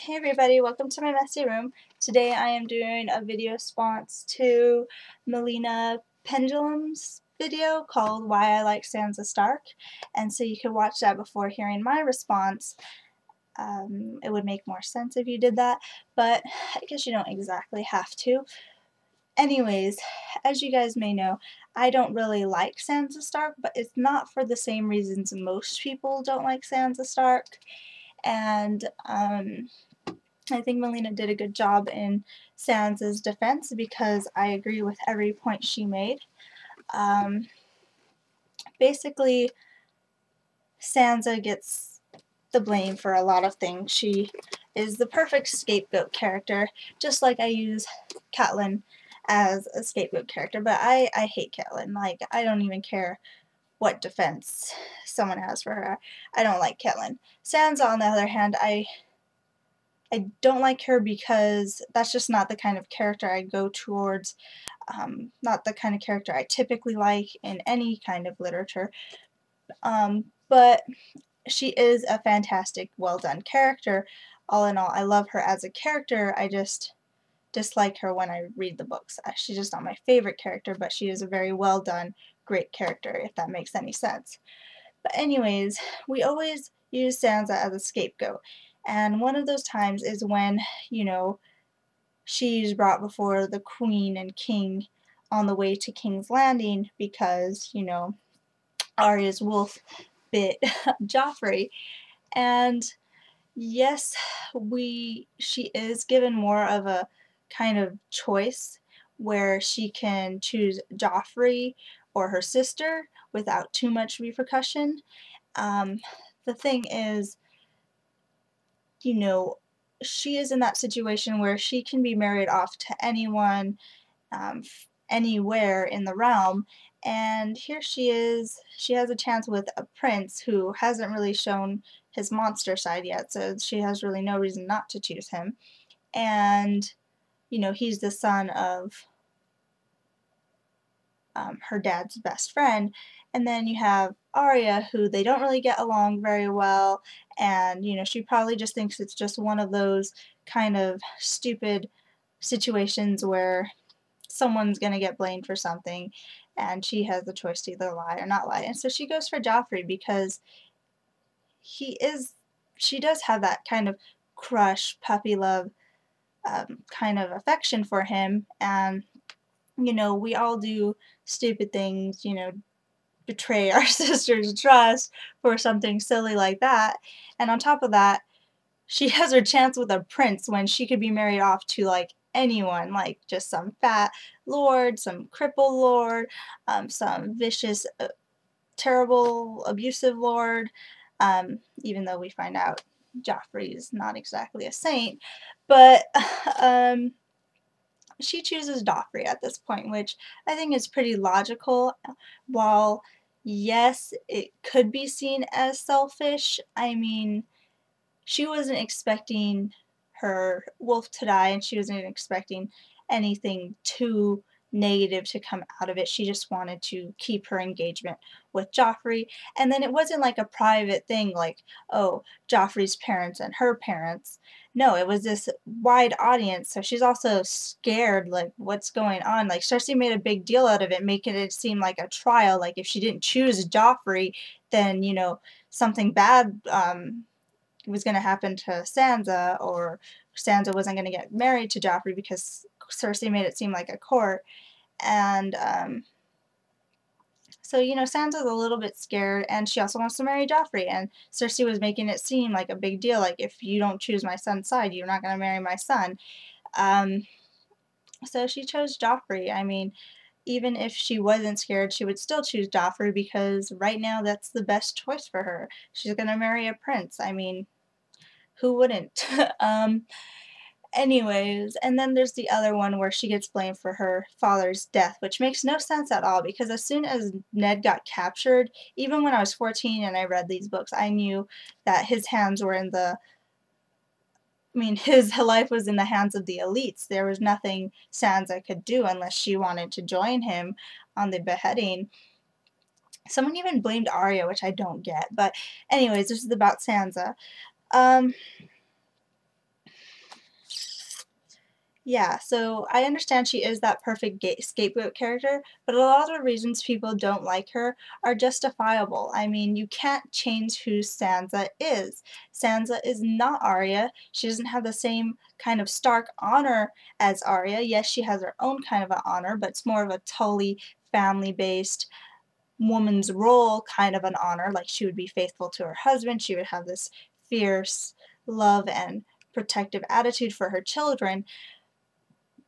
Hey everybody, welcome to my messy room. Today I am doing a video response to Melina Pendulum's video called Why I Like Sansa Stark, and so you can watch that before hearing my response. It would make more sense if you did that, but I guess you don't exactly have to. Anyways, as you guys may know, I don't really like Sansa Stark, but it's not for the same reasons most people don't like Sansa Stark, and I think Melina did a good job in Sansa's defense because I agree with every point she made. Basically, Sansa gets the blame for a lot of things. She is the perfect scapegoat character, just like I use Catelyn as a scapegoat character, but I hate Catelyn. Like, I don't even care what defense someone has for her. I don't like Catelyn. Sansa, on the other hand, I don't like her because that's just not the kind of character I go towards, not the kind of character I typically like in any kind of literature, but she is a fantastic, well-done character. All in all, I love her as a character. I just dislike her when I read the books. She's just not my favorite character, but she is a very well-done, great character, if that makes any sense. But anyways, we always use Sansa as a scapegoat. And one of those times is when, she's brought before the queen and king on the way to King's Landing because, Arya's wolf bit Joffrey. And yes, she is given more of a kind of choice where she can choose Joffrey or her sister without too much repercussion. The thing is, she is in that situation where she can be married off to anyone, anywhere in the realm, and here she is. She has a chance with a prince who hasn't really shown his monster side yet, so she has really no reason not to choose him. And, he's the son of her dad's best friend. And then you have Arya, who they don't really get along very well, and she probably just thinks it's just one of those kind of stupid situations where someone's gonna get blamed for something and she has the choice to either lie or not lie. And so she goes for Joffrey because she does have that kind of crush, puppy love kind of affection for him, and we all do stupid things, betray our sister's trust for something silly like that. And on top of that, she has her chance with a prince when she could be married off to like anyone, like just some fat lord, some cripple lord, some vicious, terrible, abusive lord, even though we find out Joffrey is not exactly a saint. But she chooses Joffrey at this point, which I think is pretty logical. While, yes, it could be seen as selfish, I mean, she wasn't expecting her wolf to die, and she wasn't expecting anything too negative to come out of it. She just wanted to keep her engagement with Joffrey. And then it wasn't like a private thing like, oh, Joffrey's parents and her parents. No, it was this wide audience, so she's also scared, like, what's going on? Like, Cersei made a big deal out of it, making it seem like a trial, like if she didn't choose Joffrey, then, something bad was going to happen to Sansa, or Sansa wasn't going to get married to Joffrey because Cersei made it seem like a court. And so, Sansa's a little bit scared, and she also wants to marry Joffrey, and Cersei was making it seem like a big deal, like, if you don't choose my son's side, you're not going to marry my son. So she chose Joffrey. I mean, even if she wasn't scared, she would still choose Joffrey because right now that's the best choice for her. She's going to marry a prince. I mean, who wouldn't? Anyways, and then there's the other one where she gets blamed for her father's death, which makes no sense at all because as soon as Ned got captured, even when I was 14 and I read these books, I knew that his hands were in his life was in the hands of the elites. There was nothing Sansa could do unless she wanted to join him on the beheading. Someone even blamed Arya, which I don't get. But anyways, this is about Sansa. Yeah, so I understand she is that perfect scapegoat character, but a lot of the reasons people don't like her are justifiable. I mean, you can't change who Sansa is. Sansa is not Arya. She doesn't have the same kind of Stark honor as Arya. Yes, she has her own kind of an honor, but it's more of a Tully family-based woman's role kind of an honor. Like, she would be faithful to her husband. She would have this fierce love and protective attitude for her children,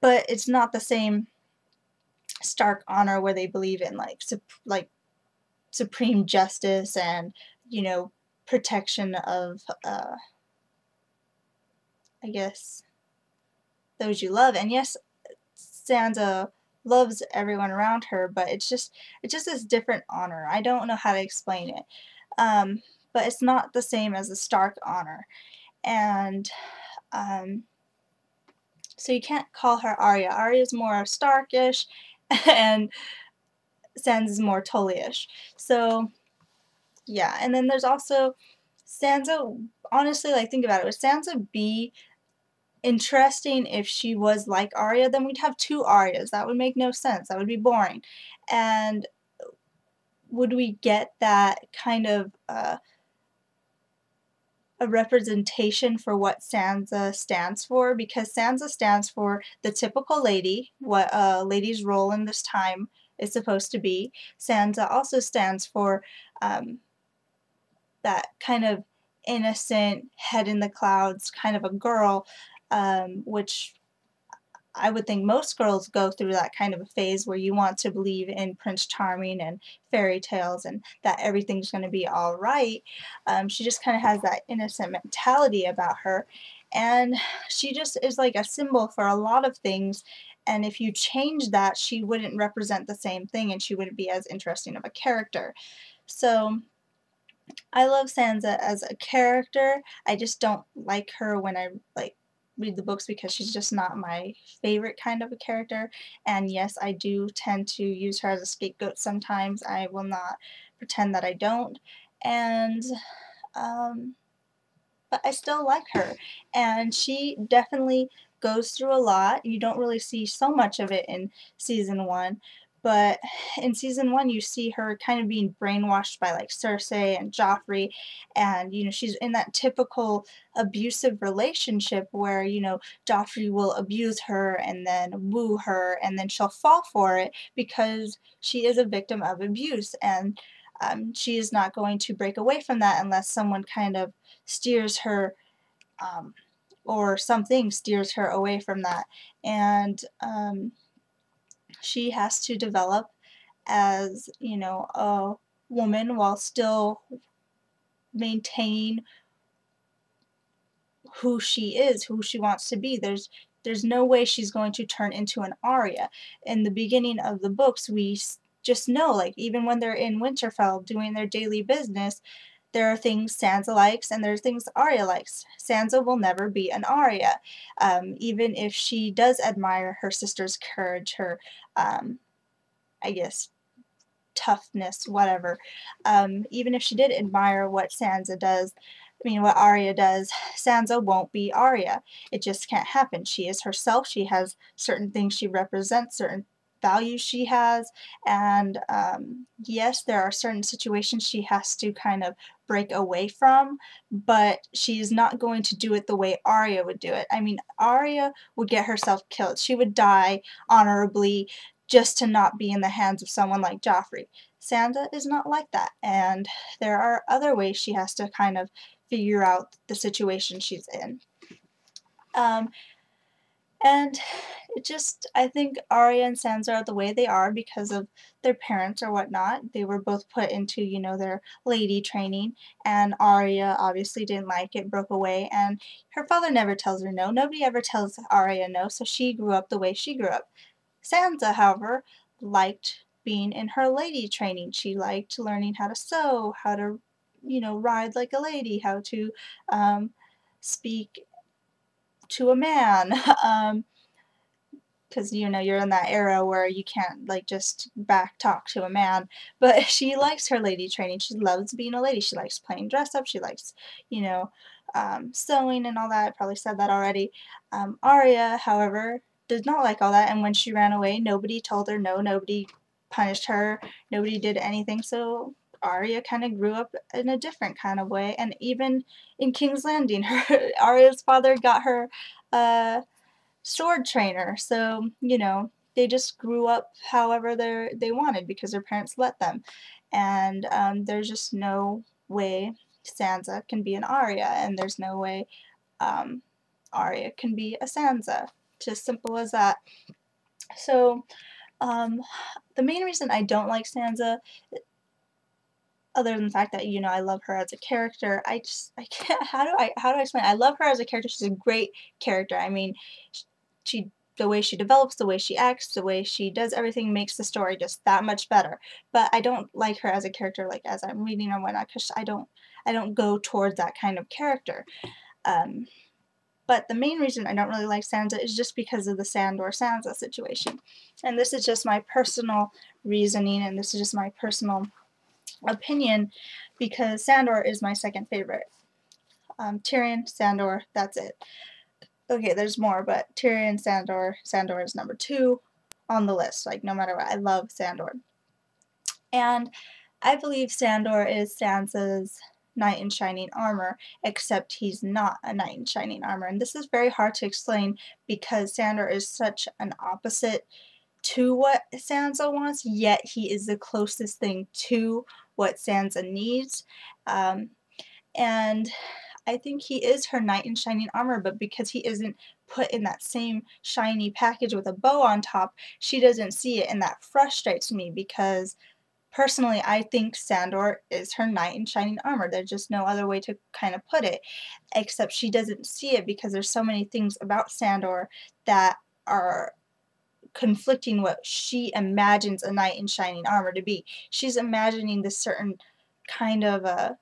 but it's not the same Stark honor where they believe in like supreme justice and, you know, protection of I guess those you love. And yes, Sansa loves everyone around her, but it's just this different honor. I don't know how to explain it. Um, but it's not the same as the Stark honor. And um, so you can't call her Arya. Arya's more Starkish and Sansa's more Tully-ish. So yeah, and then there's also Sansa. Honestly, like, think about it. Would Sansa be interesting if she was like Arya? Then we'd have two Aryas. That would make no sense. That would be boring. And would we get that kind of a representation for what Sansa stands for? Because Sansa stands for the typical lady, what a lady's role in this time is supposed to be. Sansa also stands for um, that kind of innocent, head in the clouds kind of a girl, which I would think most girls go through that kind of a phase where you want to believe in Prince Charming and fairy tales and that everything's going to be all right. She just kind of has that innocent mentality about her, and she just is like a symbol for a lot of things. And if you change that, she wouldn't represent the same thing, and she wouldn't be as interesting of a character. So I love Sansa as a character. I just don't like her when I read the books because she's just not my favorite kind of a character. And yes, I do tend to use her as a scapegoat sometimes. I will not pretend that I don't. And um, but I still like her, and she definitely goes through a lot. You don't really see so much of it in season 1, but in season 1 you see her kind of being brainwashed by like Cersei and Joffrey, and you know, she's in that typical abusive relationship where, you know, Joffrey will abuse her and then woo her, and then she'll fall for it because she is a victim of abuse, and she is not going to break away from that unless someone kind of steers her, um, or something steers her away from that. And she has to develop as, you know, a woman while still maintaining who she is, who she wants to be. There's no way she's going to turn into an Arya. In the beginning of the books, we just know, like, even when they're in Winterfell doing their daily business, there are things Sansa likes and there's things Arya likes. Sansa will never be an Arya, even if she does admire her sister's courage, her, I guess, toughness, whatever. Even if she did admire what Sansa does, I mean, what Arya does, Sansa won't be Arya. It just can't happen. She is herself. She has certain things she represents, certain values she has, and yes, there are certain situations she has to kind of break away from, but she is not going to do it the way Arya would do it. I mean, Arya would get herself killed. She would die honorably just to not be in the hands of someone like Joffrey. Sansa is not like that, and there are other ways she has to kind of figure out the situation she's in. Um, and it just, I think Arya and Sansa are the way they are because of their parents or whatnot. They were both put into, you know, their lady training, and Arya obviously didn't like it, broke away, and her father never tells her no. Nobody ever tells Arya no, so she grew up the way she grew up. Sansa, however, liked being in her lady training. She liked learning how to sew, how to, you know, ride like a lady, how to speak to a man. Because, you know, you're in that era where you can't, like, just back talk to a man. But she likes her lady training. She loves being a lady. She likes playing dress up. She likes, you know, sewing and all that. I probably said that already. Arya, however, did not like all that, and when she ran away, nobody told her no, nobody punished her, nobody did anything, so Arya kind of grew up in a different kind of way, and even in King's Landing, Arya's father got her a sword trainer, so, you know, they just grew up however they wanted because their parents let them, and there's just no way Sansa can be an Arya, and there's no way um, Arya can be a Sansa. Just simple as that. So, um, the main reason I don't like Sansa, other than the fact that, you know, I love her as a character, I can't, how do I explain it? I love her as a character. She's a great character. I mean, she the way she develops, the way she acts, the way she does everything makes the story just that much better. But I don't like her as a character, like as I'm reading or whatnot, because I don't go towards that kind of character. Um, but the main reason I don't really like Sansa is just because of the Sandor-Sansa situation. And this is just my personal reasoning, and this is just my personal opinion, because Sandor is my second favorite. Tyrion, Sandor, that's it. Okay, there's more, but Tyrion, Sandor is number 2 on the list. Like, no matter what, I love Sandor. And I believe Sandor is Sansa's knight in shining armor, except he's not a knight in shining armor. And this is very hard to explain because Sandor is such an opposite to what Sansa wants, yet he is the closest thing to what Sansa needs. And I think he is her knight in shining armor, but because he isn't put in that same shiny package with a bow on top, she doesn't see it, and that frustrates me because personally I think Sandor is her knight in shining armor. There's just no other way to kind of put it, except she doesn't see it because there's so many things about Sandor that are conflicting what she imagines a knight in shining armor to be. She's imagining this certain kind of a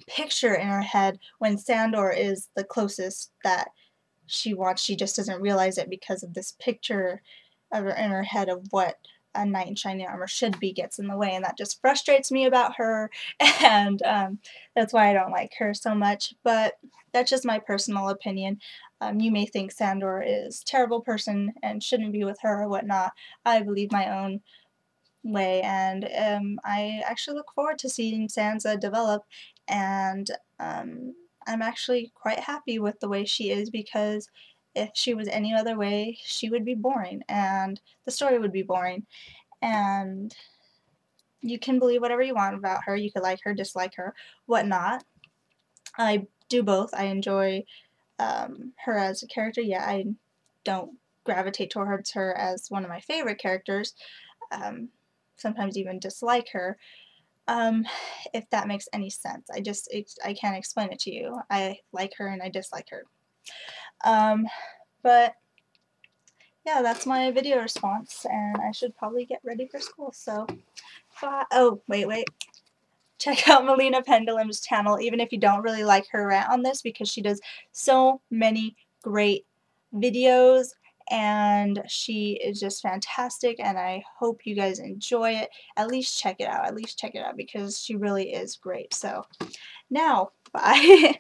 picture in her head when Sandor is the closest that she wants. She just doesn't realize it because of this picture of her in her head of what a knight in shining armor should be gets in the way, and that just frustrates me about her, and that's why I don't like her so much. But that's just my personal opinion. You may think Sandor is a terrible person and shouldn't be with her or whatnot. I believe my own way, and I actually look forward to seeing Sansa develop, and I'm actually quite happy with the way she is, because if she was any other way, she would be boring, and the story would be boring, and you can believe whatever you want about her. You could like her, dislike her, whatnot. I do both. I enjoy her as a character. Yeah, I don't gravitate towards her as one of my favorite characters. Um, Sometimes even dislike her, if that makes any sense. I can't explain it to you. I like her and I dislike her. But yeah, that's my video response, and I should probably get ready for school, so bye. Oh, wait. Check out Melina Pendulum's channel, even if you don't really like her rant on this, because she does so many great videos, and she is just fantastic, and I hope you guys enjoy it. At least check it out. At least check it out, because she really is great. So, now, bye.